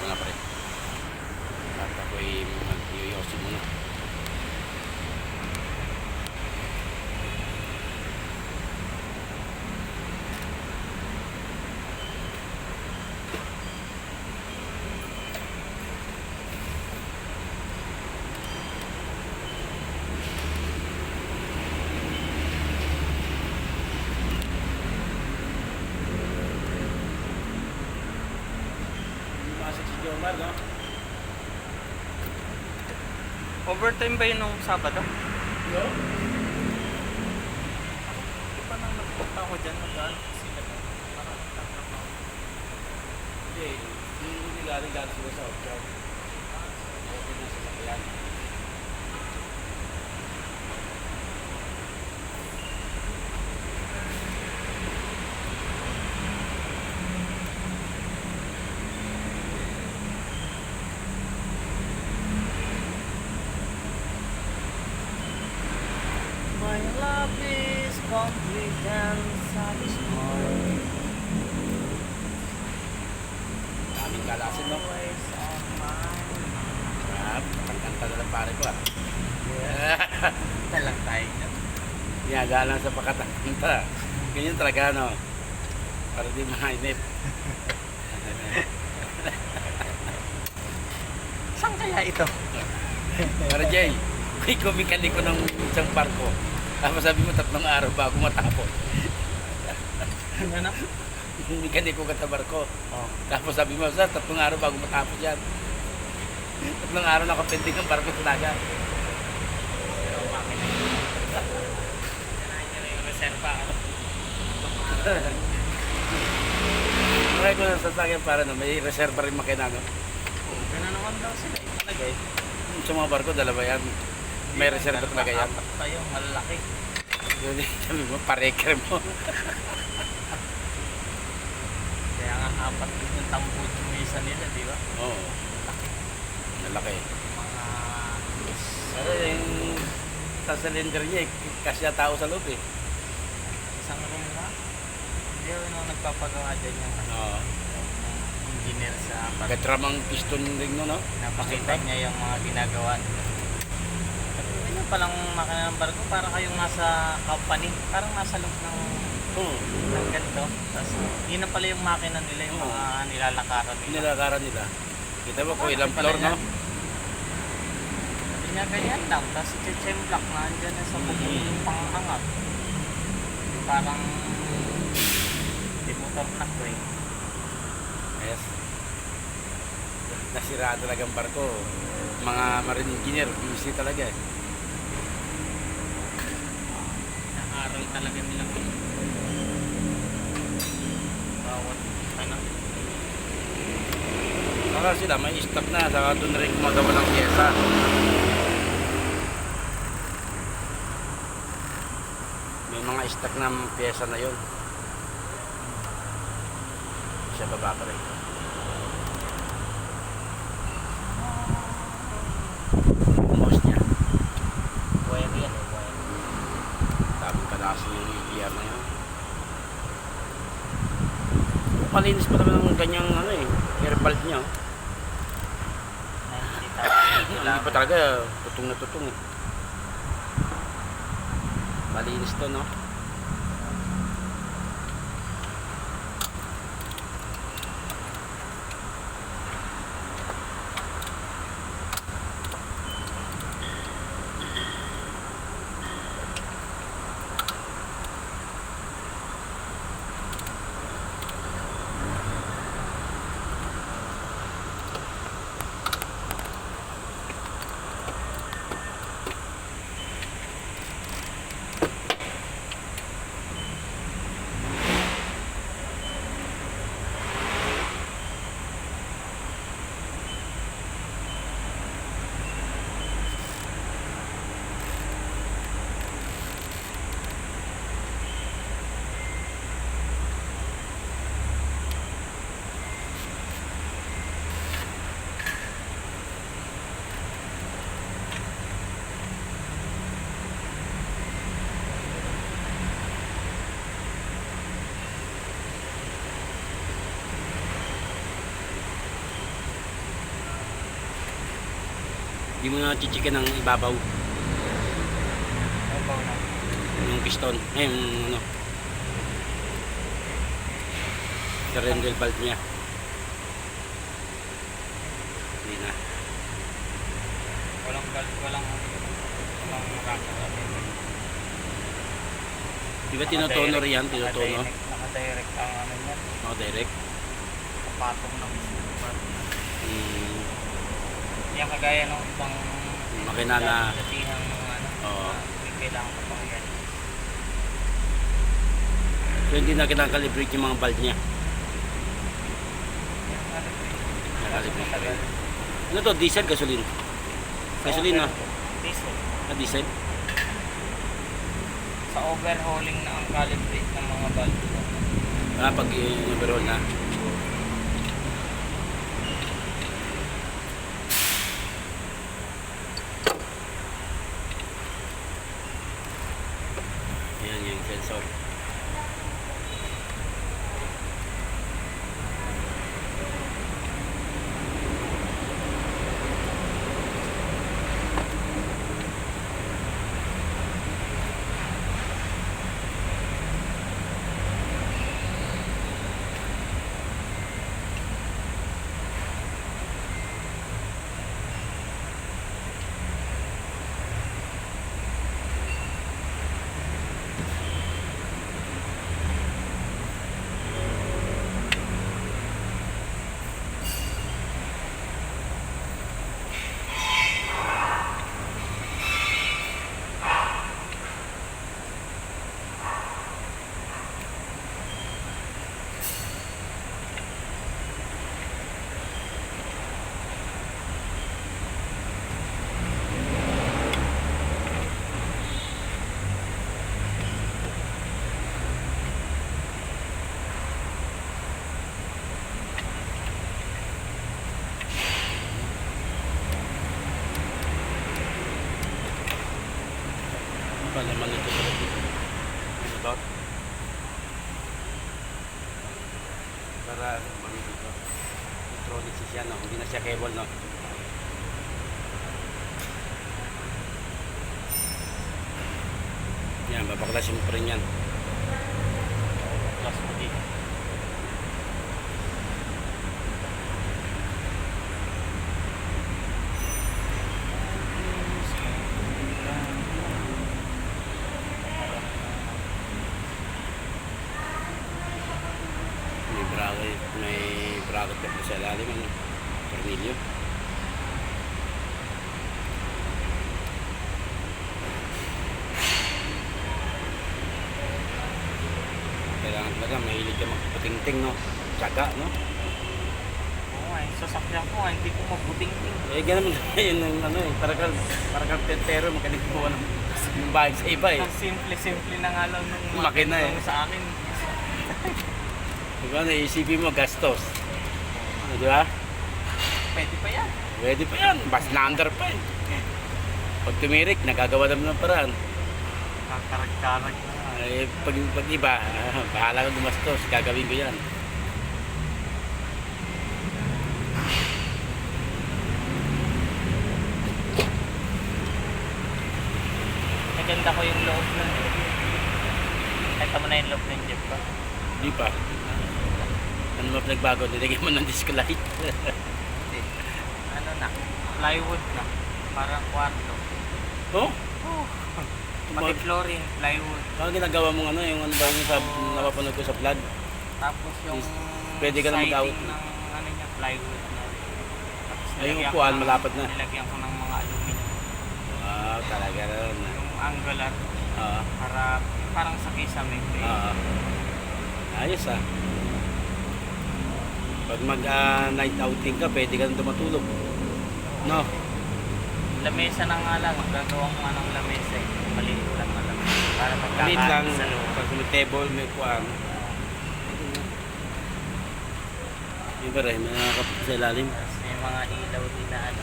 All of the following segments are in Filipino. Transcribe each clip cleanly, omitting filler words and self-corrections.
mga pre. At ako'y mag-iyosin muna. Jomar, no? Overtime ba yun nung Sabado? Yo? Di ba nang nagpunta ako dyan, nag-ano sila na? Hindi, hindi galing sila sa outdoor. Okay na sa sakyan. My love is complete and satisfied. Daming kalasin, no? Always on my mind. Kanta na lang pare ko, ah. Talang tayo na. Ginagalang sa pakatanta. Ganyan talaga, no? Para di mainip. Saan kaya ito? Para Jay, may kumikali ko ng isang barko. Tapos sabi mo 3 araw bago matapos. Ano? Kumikali ko ka sa barko. Oh. Tapos sabi mo, sa 3 araw bago matapos yan. 3 araw na kapending ng barko talaga. Pero bakit? Kailangan nyo na yung reserva. Try ko ng sasakyan para na may reserva rin makinano. Ganun naman daw sila. Italagay. Sa mga barko, dalawa yan. May reserva talaga yan. Apat pa yung malaki. Yun, sabi mo, pareker mo. Kaya nga apat yung tambut yung isa nila, di ba? Oo, Laki. malaki. Mga Pero yung sa cylinder niya, kasya tao sa loob eh. isang room na. Hindi ako nagpapagawa dyan yung Oo. engineer sa barko. Katramang piston ring no, no? Napakita niya yung mga ginagawa nila. Ganyan palang makina ng barko, para kayong nasa company, parang nasa loob Oo. ng ganito. Tapos yun na pala yung makina nila, yung Oo. mga nilalakaran nila. Nilakaran nila. Kita mo kung ilang floor, no? Sabi niya ganyan lang, tapos i-chemlock na andyan na sa bubong yung panghangap. Parang di motor na ko eh. Yes. Nasira talaga ang barko. Mga marine engineer, busy talaga eh. Naaral talaga nilang bawat ano. Saka sila may stock na, saka doon rin gumagawa ng pyesa. May mga stock na pyesa na yun. Siya baba pa rin. Mouse niya. Wire yan eh, wire. Daming kalasin yung EPR na yun. Malinis pa naman ng ganyang ano eh, air valve niya. Oh. 90,000 Hindi pa talaga, tutong na tutong eh. Malinis to, no? Hindi mo na chichikin ng ibabaw. Babaw na. Yung piston. Ay, yung ano. Surrender valve niya. Hindi na. Walang rocker. Di ba tinotonor yan? Tinotonor? Naka-direct ang ano yan. Ako direct. Kapatong ng mismo. Hmm. Yan kagaya ng ibang Makina na. datihang mga ano. Oo. Kailangan ko pang yan. So hindi na kinakalibrate yung mga valve niya. Nakalibrate pa rin. Ano to? Diesel, gasoline? Gasoline na. Diesel. Diesel? Sa overhauling na ang calibrate ng mga valve. Pag overall na. Ayan yung sensor. Pa naman ito sa ano ba? Para ano dito. Electronic siya, no? Hindi na siya cable, no? Yan, babaklasin mo pa rin yan. Plus mo dito. May bracket ka po sa ilalim, ano? Tornilyo. Kailangan talaga mahilig ka magputing-ting, no? Tsaga, no? Oo nga, yung sasakyan ko nga, hindi ko mabuting-ting. Eh, ganun yun yung ano eh. Parang tentero, magaling po ng bahay sa iba eh. Ang simple-simple na nga lang nung Makina eh. nung sa akin. Diba, naisipin mo, gastos. Di ba? Pwede pa yan. Pwede pa yan. Bas number pa eh. Pag tumirik, nagagawa naman ng paraan. Kakarag-karag na nga. Eh, pag iba, bahala kang gumastos. Gagawin ko yan. Maganda ko yung loob nun. Kita mo na yung loob ng jeep ko. Di pa. Ano ba pinagbago? Nilagyan mo ng disc light. Hindi. Ano na, plywood na. Parang kwarto. Oh? Oh. Pati flooring, plywood. Ano ginagawa mong ano? Yung ano ba yung sa, napapanood ko sa vlog? Tapos yung Pwede ka na mag-out. siding ng ano niya, plywood na. Tapos Ay, yung nilagyan upuan, ko ng- malapad na. Nilagyan ko ng mga aluminum. Wow, talaga naman. Yung angular, Oo. para parang sa kisame. Oo. Ayos ah. Pag night outing ka, pwede ka nang tumatulog. No? Lamesa na nga lang, gagawa ko nga ng lamesa eh. Maliit lang na lamesa. Para Maliit lang, magkakain sa loob. pag may table, may kuwan. Yung ba rin, may nakakapit sa ilalim. Tapos may mga ilaw din na ano,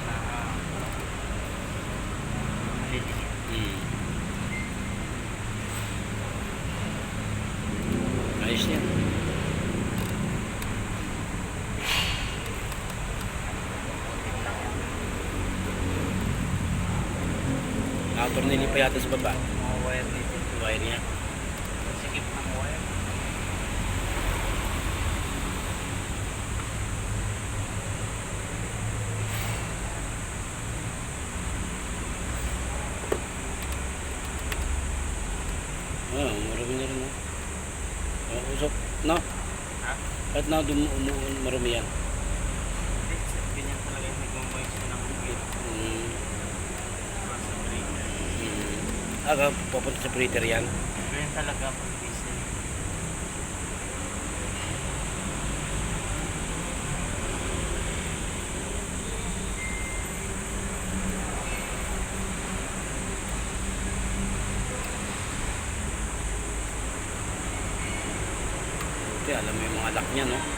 na maliliit. Ayos yan. tornilyo pa yata sa baba. Mga wire nito. Wire niya. Sikip ng wire. Marami na rin, no? Usok, no? Ha? Kahit na marami yan. Ganyan talaga yung nagmamoist ng hugit. Sa breaker. Papunta sa breeder yan. Ganyan talaga pag diesel. Buti, alam mo yung mga lock niya, no?